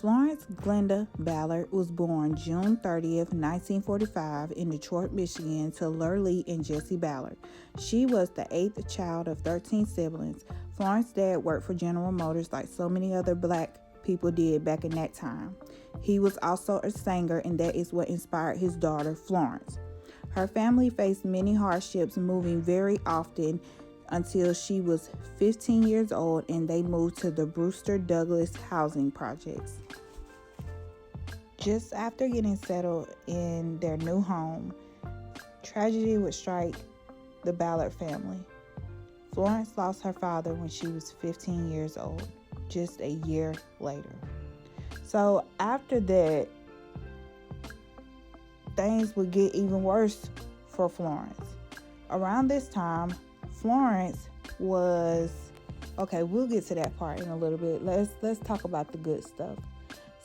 Florence Glenda Ballard was born June 30th, 1945 in Detroit, Michigan to Lurlee and Jesse Ballard. She was the eighth child of 13 siblings. Florence's dad worked for General Motors like so many other black people did back in that time. He was also a singer, and that is what inspired his daughter, Florence. Her family faced many hardships, moving very often until she was 15 years old and they moved to the Brewster Douglass housing projects. Just after getting settled in their new home, tragedy would strike the Ballard family. Florence lost her father when she was 15 years old, just a year later. So after that, things would get even worse for Florence. Around this time, Florence was, okay, we'll get to that part in a little bit. Let's talk about the good stuff.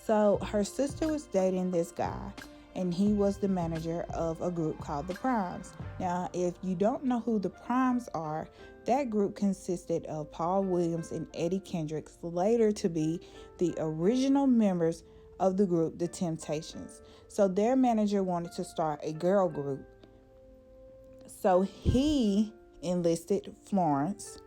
So her sister was dating this guy, and he was the manager of a group called the Primes. Now, if you don't know who the Primes are, that group consisted of Paul Williams and Eddie Kendricks, later to be the original members of the group, The Temptations. So their manager wanted to start a girl group. So he enlisted Florence,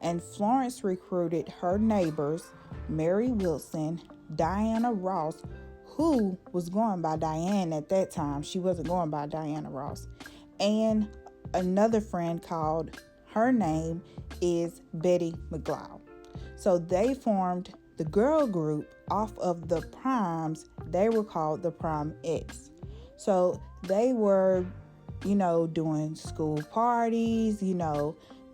and Florence recruited her neighbors, Mary Wilson, Diana Ross, who was going by Diane at that time. She wasn't going by Diana Ross. And another friend called, her name is Betty McLeod. So they formed the girl group off of the Primes. They were called the Prime X. So they were, doing school parties,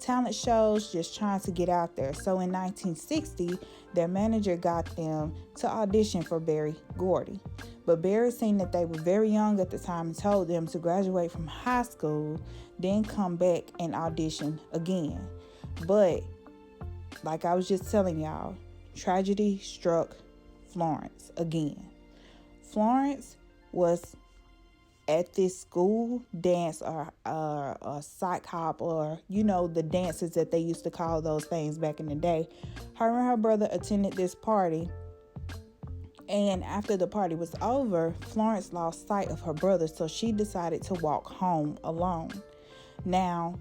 talent shows, just trying to get out there. So in 1960, their manager got them to audition for Berry Gordy. But Berry, seen that they were very young at the time, and told them to graduate from high school, then come back and audition again. But like I was just telling y'all, tragedy struck Florence again. Florence was at this school dance or a psych hop, or the dances that they used to call those things back in the day. Her and her brother attended this party, and after the party was over, Florence lost sight of her brother, so she decided to walk home alone. Now,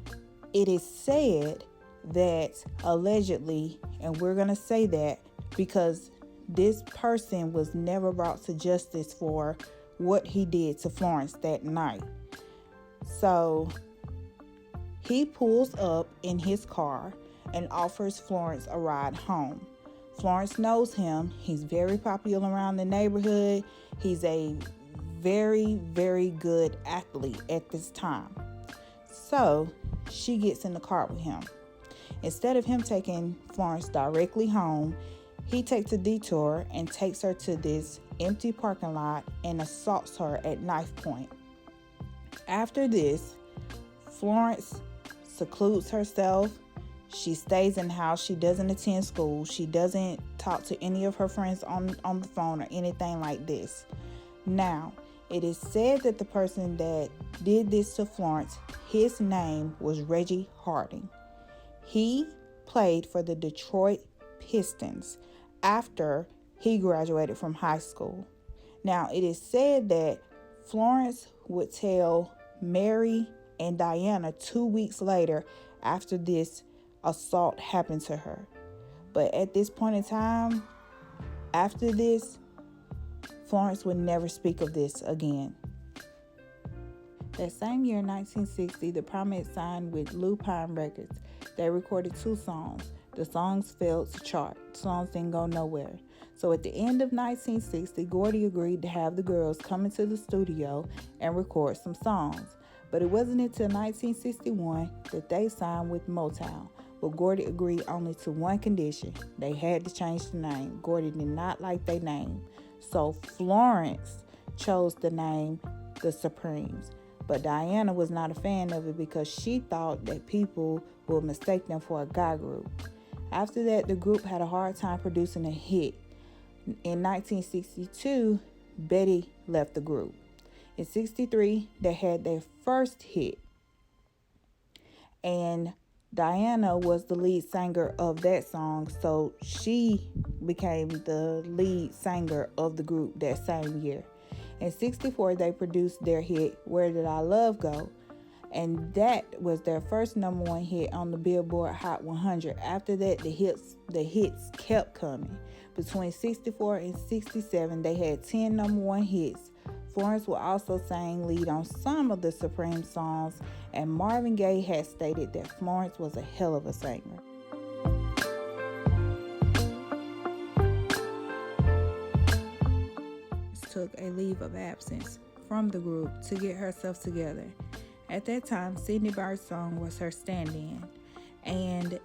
it is said that allegedly, and we're going to say that because this person was never brought to justice for what he did to Florence that night. So he pulls up in his car and offers Florence a ride home. Florence knows him. He's very popular around the neighborhood. He's a very, very good athlete at this time. So she gets in the car with him. Instead of him taking Florence directly home, he takes a detour and takes her to this empty parking lot and assaults her at knife point. After this, Florence secludes herself. She stays in the house. She doesn't attend school. She doesn't talk to any of her friends on the phone or anything like this. Now, it is said that the person that did this to Florence, his name was Reggie Harding. He played for the Detroit Pistons after he graduated from high school. Now, it is said that Florence would tell Mary and Diana 2 weeks later after this assault happened to her. But at this point in time, after this, Florence would never speak of this again. That same year, 1960, the Primettes signed with Lupine Records. They recorded 2 songs. The songs failed to chart. The songs didn't go nowhere. So at the end of 1960, Gordy agreed to have the girls come into the studio and record some songs. But it wasn't until 1961 that they signed with Motown. But Gordy agreed only to one condition. They had to change the name. Gordy did not like their name. So Florence chose the name The Supremes. But Diana was not a fan of it because she thought that people would mistake them for a guy group. After that, the group had a hard time producing a hit. In 1962, Betty left the group. In 1963, they had their first hit. And Diana was the lead singer of that song, so she became the lead singer of the group that same year. In 64, they produced their hit, Where Did Our Love Go? And that was their first number one hit on the Billboard Hot 100. After that, the hits kept coming. Between 64 and 67, they had 10 number one hits. Florence would also sing lead on some of the Supreme songs, and Marvin Gaye had stated that Florence was a hell of a singer. Took a leave of absence from the group to get herself together. At that time, Sydney Birdsong was her stand-in, and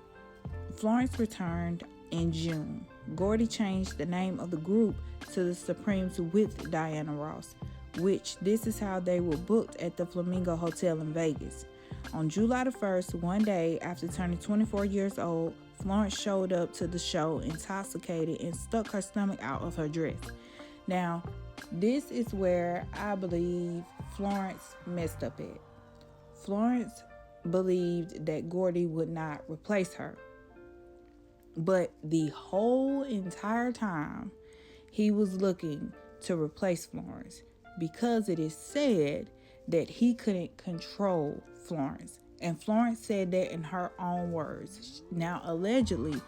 Florence returned in June. Gordy changed the name of the group to the Supremes with Diana Ross, which this is how they were booked at the Flamingo Hotel in Vegas. On July the 1st, one day after turning 24 years old, Florence showed up to the show intoxicated and stuck her stomach out of her dress. Now, this is where I believe Florence messed up at. Florence believed that Gordy would not replace her. But the whole entire time, he was looking to replace Florence because it is said that he couldn't control Florence. And Florence said that in her own words. Now, allegedly,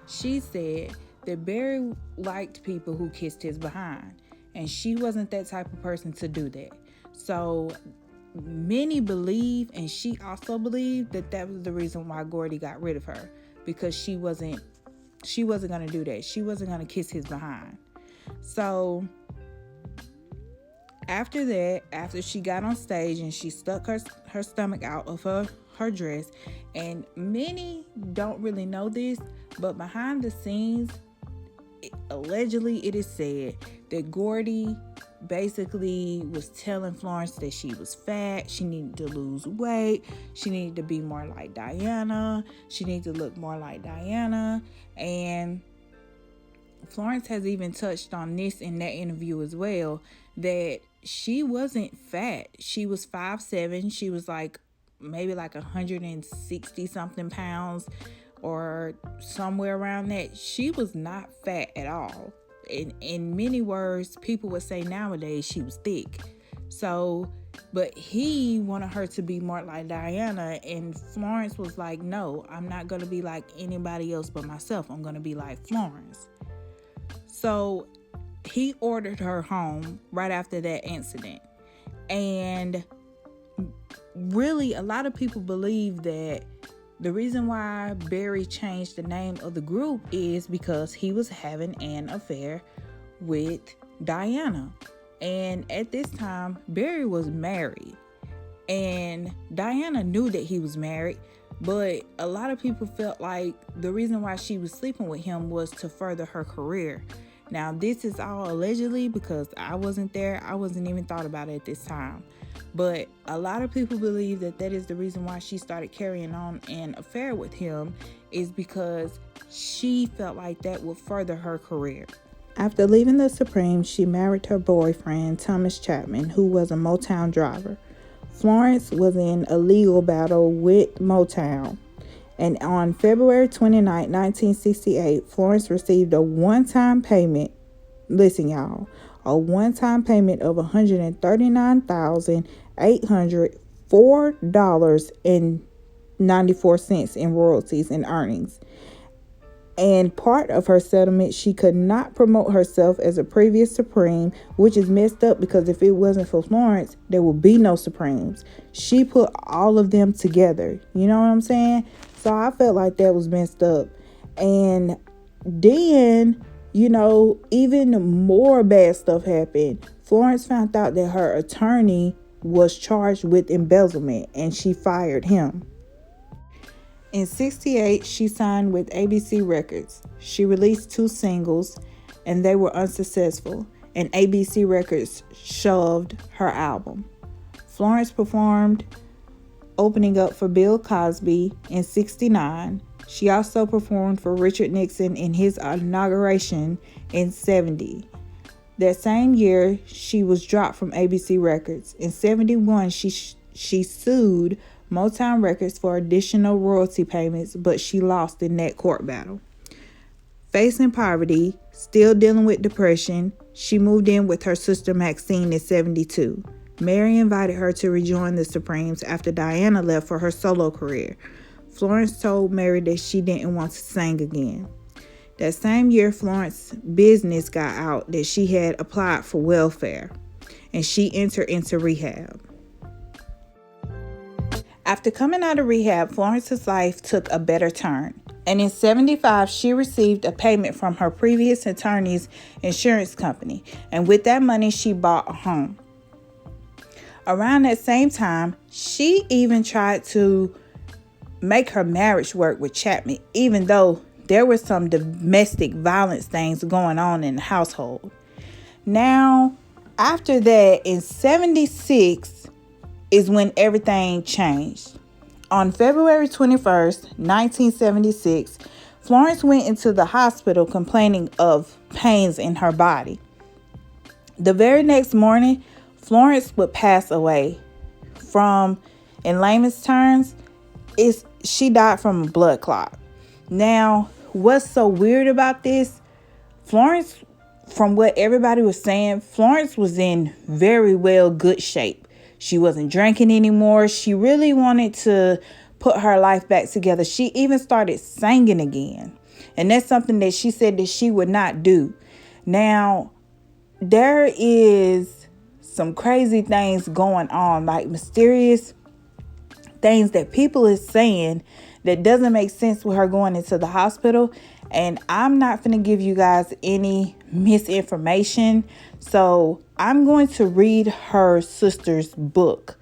she said that Barry liked people who kissed his behind. And she wasn't that type of person to do that. So many believe, and she also believed, that was the reason why Gordy got rid of her, because she wasn't going to do that. She wasn't going to kiss his behind. So after that, after she got on stage and she stuck her stomach out of her dress, and many don't really know this, but behind the scenes, allegedly it is said that Gordy basically was telling Florence that she was fat, she needed to lose weight, she needed to be more like Diana, she needed to look more like Diana. And Florence has even touched on this in that interview as well, that she wasn't fat. She was 5'7". She was maybe 160 something pounds, or somewhere around that. She was not fat at all. In many words, people would say nowadays she was thick. So, but he wanted her to be more like Diana, and Florence was like, no, I'm not going to be like anybody else but myself. I'm going to be like Florence. So he ordered her home right after that incident. And really, a lot of people believe that the reason why Barry changed the name of the group is because he was having an affair with Diana. And at this time, Barry was married. And Diana knew that he was married, but a lot of people felt like the reason why she was sleeping with him was to further her career. Now, this is all allegedly, because I wasn't there. I wasn't even thought about it at this time. But a lot of people believe that is the reason why she started carrying on an affair with him, is because she felt like that would further her career. After leaving the Supremes, she married her boyfriend, Thomas Chapman, who was a Motown driver. Florence was in a legal battle with Motown. And on February 29, 1968, Florence received a one-time payment. Listen, y'all. A one-time payment of $139,804.94 in royalties and earnings. And part of her settlement, she could not promote herself as a previous Supreme, which is messed up, because if it wasn't for Florence, there would be no Supremes. She put all of them together. You know what I'm saying? So I felt like that was messed up. And then, even more bad stuff happened. Florence found out that her attorney was charged with embezzlement, and she fired him. In 68, she signed with ABC Records. She released 2 singles, and they were unsuccessful, and ABC Records shelved her album. Florence performed opening up for Bill Cosby in 69. She also performed for Richard Nixon in his inauguration in 70. That same year, she was dropped from ABC Records. In 71, she sued Motown Records for additional royalty payments, but she lost in that court battle. Facing poverty, Still dealing with depression, she moved in with her sister Maxine in 72. Mary invited her to rejoin the Supremes after Diana left for her solo career. Florence told Mary that she didn't want to sing again. That same year, Florence's business got out that she had applied for welfare, and she entered into rehab. After coming out of rehab, Florence's life took a better turn. And in 75, she received a payment from her previous attorney's insurance company. And with that money, she bought a home. Around that same time, she even tried to make her marriage work with Chapman, even though there were some domestic violence things going on in the household. Now, after that, in 76 is when everything changed. On February 21st, 1976, Florence went into the hospital complaining of pains in her body. The very next morning, Florence would pass away from, in layman's terms, she died from a blood clot. Now, what's so weird about this? Florence, from what everybody was saying, Florence was in very good shape. She wasn't drinking anymore. She really wanted to put her life back together. She even started singing again. And that's something that she said that she would not do. Now, there is some crazy things going on, like mysterious things that people is saying that doesn't make sense with her going into the hospital. And I'm not going to give you guys any misinformation. So I'm going to read her sister's book.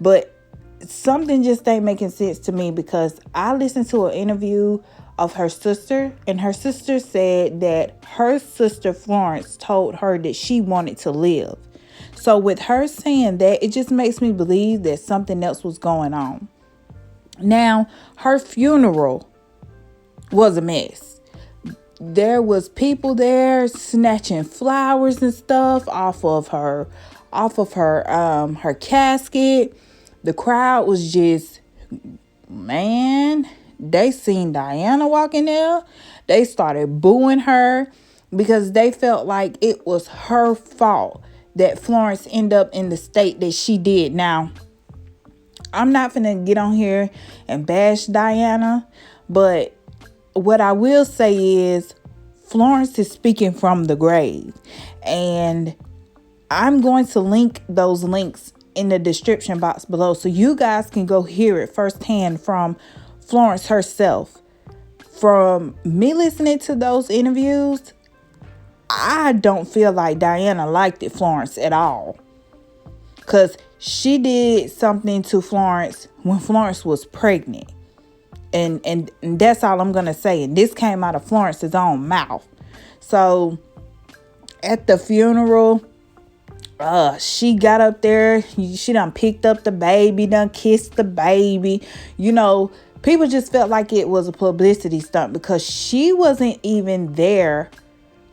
But something just ain't making sense to me, because I listened to an interview of her sister, and her sister said that her sister Florence told her that she wanted to live. So with her saying that, it just makes me believe that something else was going on. Now, her funeral was a mess. There was people there snatching flowers and stuff off of her casket. The crowd was just, man, they seen Diana walking there. They started booing her because they felt like it was her fault that Florence ended up in the state that she did. Now, I'm not finna get on here and bash Diana, but what I will say is Florence is speaking from the grave, and I'm going to link those links in the description box below so you guys can go hear it firsthand from Florence herself. From me listening to those interviews, I don't feel like Diana liked Florence at all, because she did something to Florence when Florence was pregnant. And that's all I'm going to say. And this came out of Florence's own mouth. So at the funeral, she got up there. She done picked up the baby, done kissed the baby. You know, people just felt like it was a publicity stunt, because she wasn't even there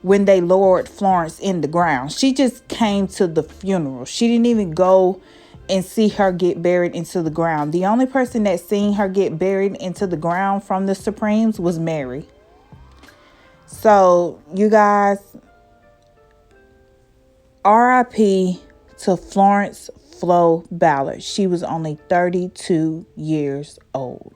when they lowered Florence in the ground. She just came to the funeral. She didn't even go and see her get buried into the ground. The only person that seen her get buried into the ground from the Supremes was Mary. So, you guys, R.I.P. to Florence Flo Ballard. She was only 32 years old.